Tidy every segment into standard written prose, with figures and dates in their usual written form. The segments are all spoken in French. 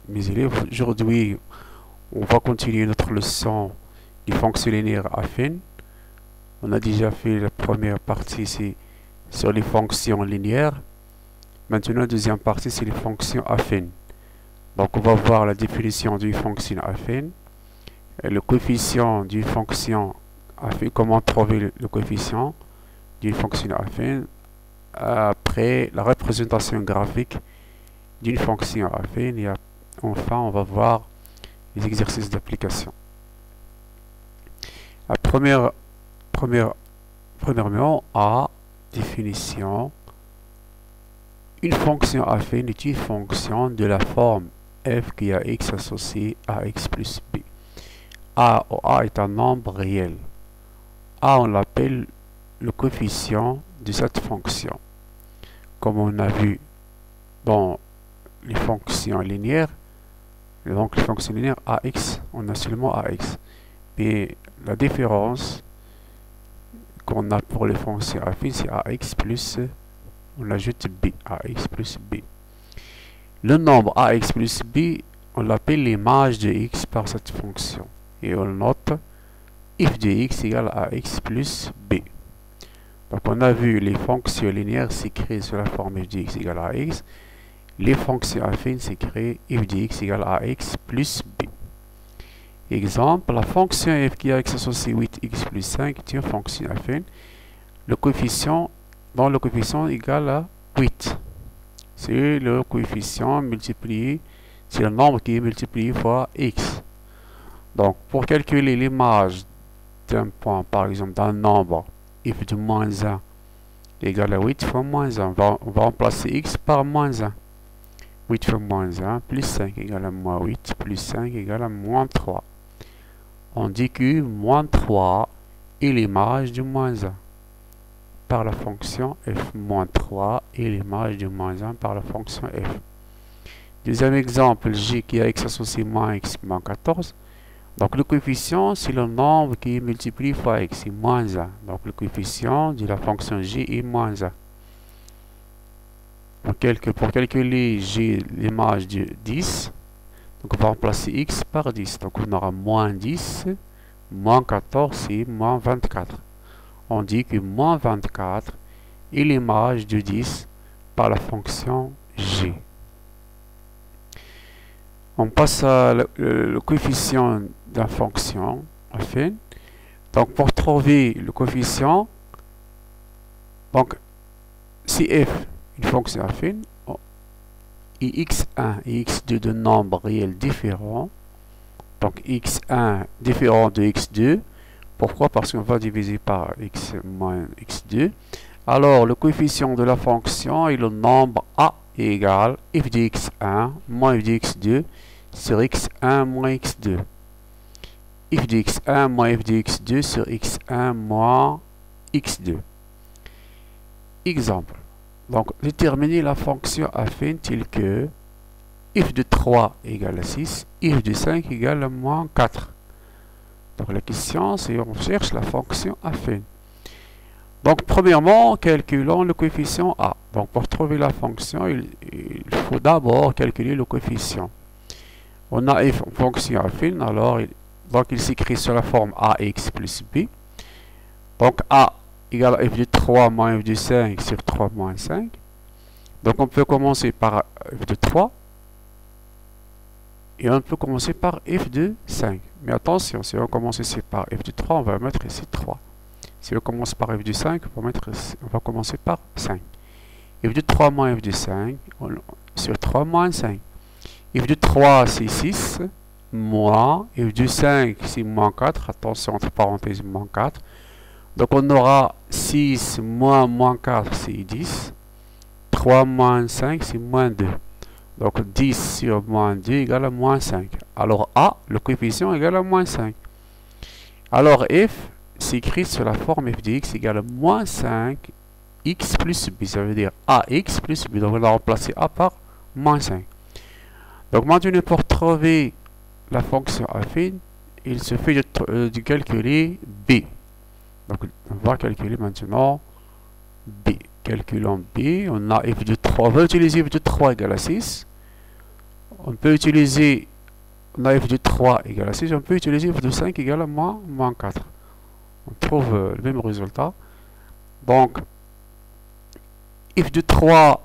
mes élèves. Aujourd'hui, on va continuer notre leçon du fonction linéaire affine. On a déjà fait la première partie ici sur les fonctions linéaires. Maintenant, la deuxième partie, c'est les fonctions affines. Donc, on va voir la définition d'une fonction affine, et le coefficient d'une fonction affine, comment trouver le coefficient d'une fonction affine. Après, la représentation graphique d'une fonction affine. Et enfin, on va voir les exercices d'application. Premièrement, A, définition. Une fonction affine est une fonction de la forme f qui a x associé à x plus b. A est un nombre réel. A, on l'appelle le coefficient de cette fonction. Comme on a vu dans les fonctions linéaires, donc les fonctions linéaires ax, on a seulement ax. Mais la différence qu'on a pour les fonctions affines, c'est ax plus, on ajoute b, ax plus b. Le nombre ax plus b, on l'appelle l'image de x par cette fonction. Et on note f de x égale à x plus b. Donc on a vu les fonctions linéaires s'écrivent sur la forme f de x égale à x. Les fonctions affines s'écrivent f de x égale à x plus b. Exemple, la fonction f qui a x associé 8x plus 5 est une fonction affine. Le coefficient égal à 8. C'est le coefficient multiplié, c'est le nombre qui est multiplié fois x. Donc, pour calculer l'image d'un point, par exemple, d'un nombre, f de moins 1 égale à 8 fois moins 1, on va remplacer x par moins 1. 8 fois moins 1 plus 5 égale à moins 8 plus 5 égale à moins 3. On dit que moins 3 est l'image de moins 1 par la fonction f. Moins 3 est l'image de moins 1 par la fonction f. Deuxième exemple, j qui a x associé moins x moins 14. Donc le coefficient, c'est le nombre qui est multiplié fois x, c'est moins 1. Donc le coefficient de la fonction j est moins 1. Pour calculer j, l'image de 10, donc on va remplacer x par 10. Donc on aura moins 10, moins 14 et moins 24. On dit que moins 24 est l'image de 10 par la fonction g. On passe à le coefficient de la fonction affine. Donc pour trouver le coefficient, donc si f une fonction affine et x1 et x2 de nombres réels différents, donc x1 différent de x2, pourquoi? Parce qu'on va diviser par x moins x2. Alors le coefficient de la fonction est le nombre a égale f de x1 moins f de x2 sur x1 moins x2. f de x1 moins f de x2 sur x1 moins x2. Exemple. Donc, déterminer la fonction affine telle que f de 3 égale à 6, f de 5 égale à moins 4. Donc, la question, c'est on cherche la fonction affine. Donc, premièrement, calculons le coefficient a. Donc, pour trouver la fonction, il faut d'abord calculer le coefficient. On a f fonction affine, alors il s'écrit sur la forme ax plus b. Donc, a égale à f de 3 moins f de 5 sur 3 moins 5. Donc, on peut commencer par f de 3. Et on peut commencer par f de 5. Mais attention, si on commence ici par f de 3, on va mettre ici 3. Si on commence par f de 5, on va commencer par 5. f de 3 moins f de 5 sur 3 moins 5. f de 3, c'est 6. Moins f de 5, c'est moins 4. Attention, entre parenthèses, moins 4. Donc on aura 6 moins moins 4, c'est 10. 3 moins 5, c'est moins 2. Donc 10 sur moins 2 égale à moins 5. Alors A, le coefficient égale à moins 5. Alors F s'écrit sur la forme f de x égale à moins 5 x plus b. Ça veut dire ax plus b. Donc on va remplacer A par moins 5. Donc maintenant pour trouver la fonction affine, il se fait de calculer b. Donc, on va calculer maintenant b. Calculons b. On a f de 3. On va utiliser f de 3 égale à 6. on peut utiliser, on a f de 3 égale à 6, on peut utiliser f de 5 égale à moins 4. On trouve le même résultat. Donc, f de 3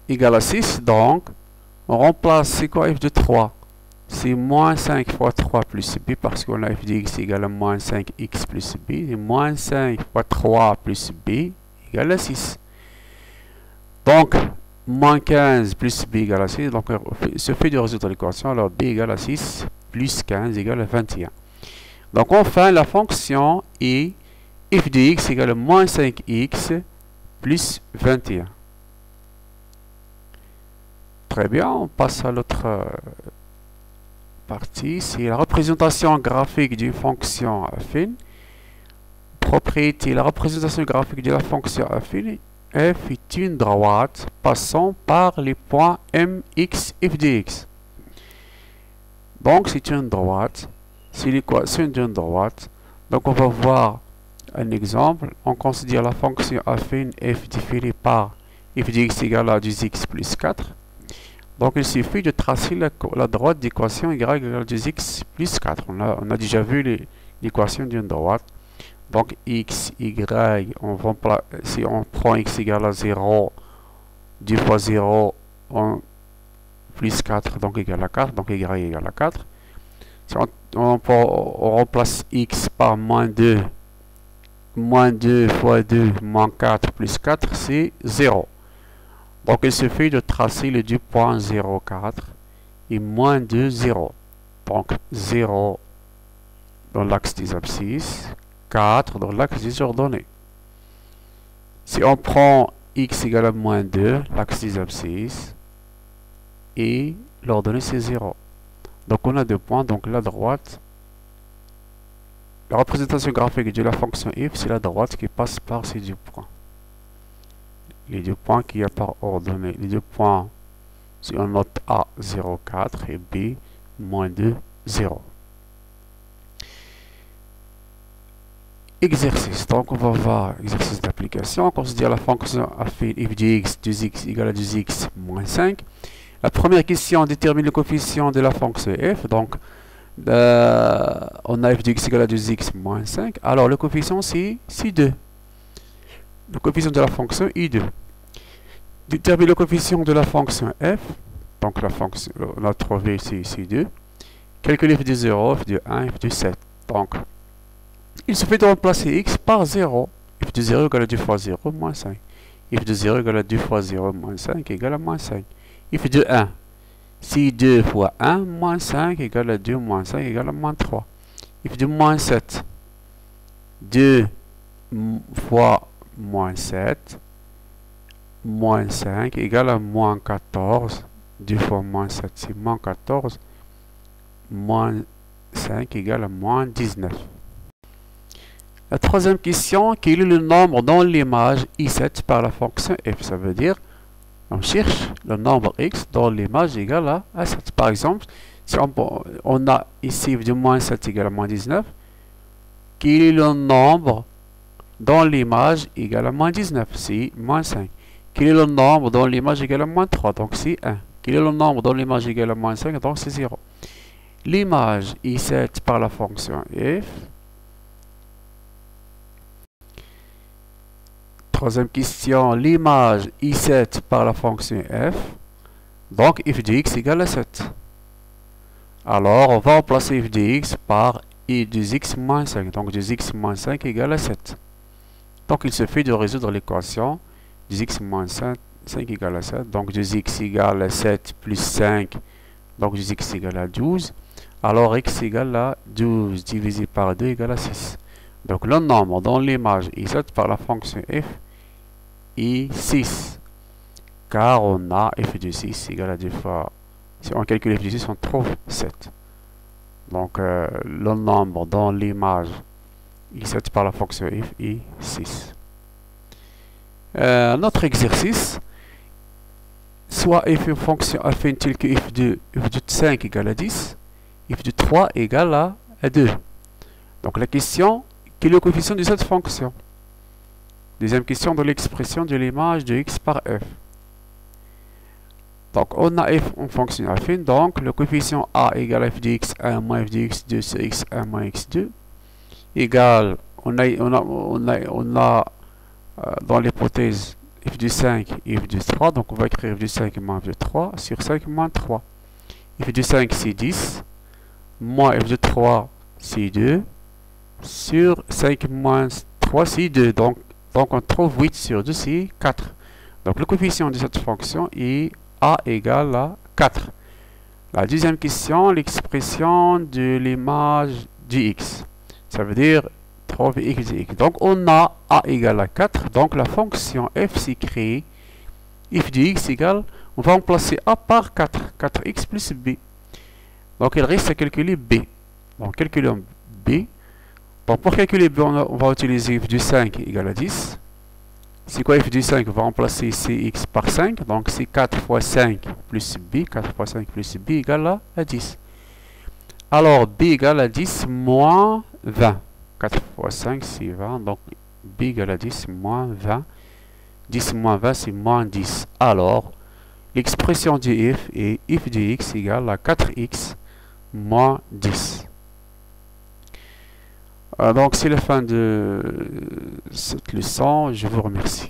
égale à 6, donc, on remplace, c'est quoi f de 3? C'est moins 5 fois 3 plus b, parce qu'on a f de x égale à moins 5x plus b, et moins 5 fois 3 plus b égale à 6. Donc, moins 15 plus b égale à 6, donc ce fait de résoudre l'équation, alors b égale à 6 plus 15 égale à 21. Donc enfin, la fonction est f de x égale à moins 5x plus 21. Très bien, on passe à l'autre partie, c'est la représentation graphique d'une fonction affine. Propriété, la représentation graphique de la fonction affine. F est une droite passant par les points mx, f de x. Donc c'est une droite, c'est l'équation d'une droite. Donc on va voir un exemple. On considère la fonction affine f définie par f de x égale à 2x plus 4. Donc il suffit de tracer la droite d'équation y égale à 2x plus 4. On a déjà vu l'équation d'une droite. Donc x, y, si on prend x égale à 0, 2 fois 0, plus 4, donc égale à 4, donc y égale à 4. Si on remplace x par moins 2 fois 2, moins 4 plus 4, c'est 0. Donc il suffit de tracer les deux points 0, 4 et moins 2, 0. Donc 0 dans l'axe des abscisses, 4 dans l'axe des ordonnées. Si on prend x égale à moins 2, l'axe des abscisses, et l'ordonnée c'est 0. Donc on a deux points, donc la droite, la représentation graphique de la fonction f, c'est la droite qui passe par ces deux points. Les deux points qu'il y a par ordonnée. Les deux points, si on note A, 0, 4 et B, moins 2, 0. Exercice. Donc on va voir exercice d'application. On considère la fonction affine f de x, 2x égale à 2x moins 5. La première question détermine le coefficient de la fonction f. Donc on a f de x égale à 2x moins 5. Alors le coefficient c'est 2. Le coefficient de la fonction est 2. Détermine le coefficient de la fonction f. Donc la fonction, on a trouvé c'est 2. Calcule f de 0, f de 1, f de 7. Donc il suffit de remplacer x par 0. f de 0 égale à 2 fois 0, moins 5. f de 0 égale à 2 fois 0, moins 5 égale à moins 5. f de 1, si 2 fois 1, moins 5 égale à 2, moins 5 égale à moins 3. f de moins 7, 2 fois moins 7, moins 5 égale à moins 14. 2 fois moins 7, c'est moins 14. Moins 5 égale à moins 19. La troisième question, quel est le nombre dans l'image i7 par la fonction f? Ça veut dire, on cherche le nombre x dans l'image égale à 7. Par exemple, si on a ici f de moins 7 égale à moins 19, quel est le nombre dans l'image égale à moins 19? C'est moins 5. Quel est le nombre dans l'image égale à moins 3? Donc c'est 1. Quel est le nombre dans l'image égale à moins 5? Donc c'est 0. L'image i7 par la fonction f. Troisième question, l'image i7 par la fonction f. Donc f de x égale à 7. Alors on va remplacer f de x par i de x moins 5. Donc 2x moins 5 égale à 7. Donc il suffit de résoudre l'équation 2x moins 5 égale à 7. Donc 2x égale à 7 plus 5. Donc 2x égale à 12. Alors x égale à 12 divisé par 2 égale à 6. Donc le nombre dans l'image i7 par la fonction f est 6. Car on a f de 6 égale à 2 fois. Si on calcule f de 6, on trouve 7. Donc le nombre dans l'image i7 par la fonction f est 6. Notre exercice, soit f une fonction affine telle que f de 5 égale à 10, f de 3 égale à 2. Donc la question, quel est le coefficient de cette fonction? Deuxième question, de l'expression de l'image de x par f. Donc, on a f en fonction affine. Donc, le coefficient a égale f de x1 moins f de x2 sur x1 moins x2 égale, on a dans l'hypothèse f de 5 et f de 3. Donc, on va écrire f de 5 moins f de 3 sur 5 moins 3. f de 5, c'est 10. Moins f de 3, c'est 2. Sur 5 moins 3, c'est 2. Donc, on trouve 8 sur 2, c'est 4. Donc, le coefficient de cette fonction est a égale à 4. La deuxième question, l'expression de l'image du x. Ça veut dire trouver x de x. Donc, on a a égale à 4. Donc, la fonction f s'écrit f de x égale, on va remplacer a par 4. 4x plus b. Donc, il reste à calculer b. Donc, calculons b. Donc, pour calculer b, on va utiliser f de 5 égale à 10. C'est quoi f de 5? On va remplacer cx par 5. Donc, c'est 4 fois 5 plus b. 4 fois 5 plus b égale à 10. Alors, b égale à 10 moins 20. 4 fois 5, c'est 20. Donc, b égale à 10 moins 20. 10 moins 20, c'est moins 10. Alors, l'expression de f est f de x égale à 4x moins 10. Donc, c'est la fin de cette leçon. Je vous remercie.